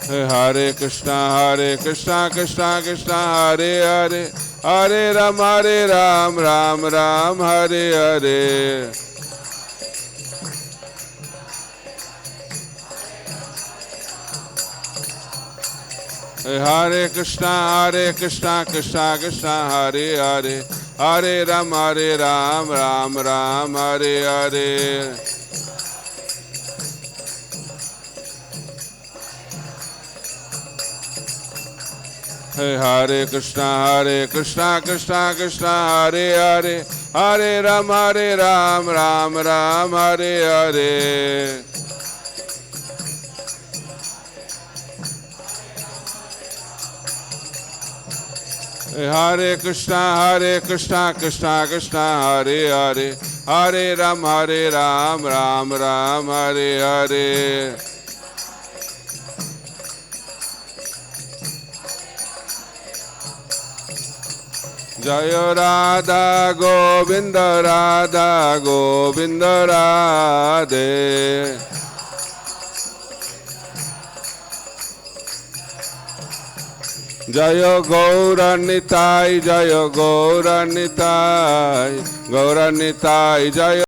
Hare Krishna Krishna Krishna Hare Hare, Hare Ram Ram Hare Hare. Hare Krishna Krishna Krishna Hare Hare, Hare Ram Ram Hare Hare. Hare Krishna Krishna Hare Hare, Hare Ram Ram Hare Hare. Hare Krishna Krishna Hare Hare, Hare Ram Ram Hare Hare. Jaya Radha Govinda Radhe. Jaya Gauranitai Jaya Gauranitai Jaya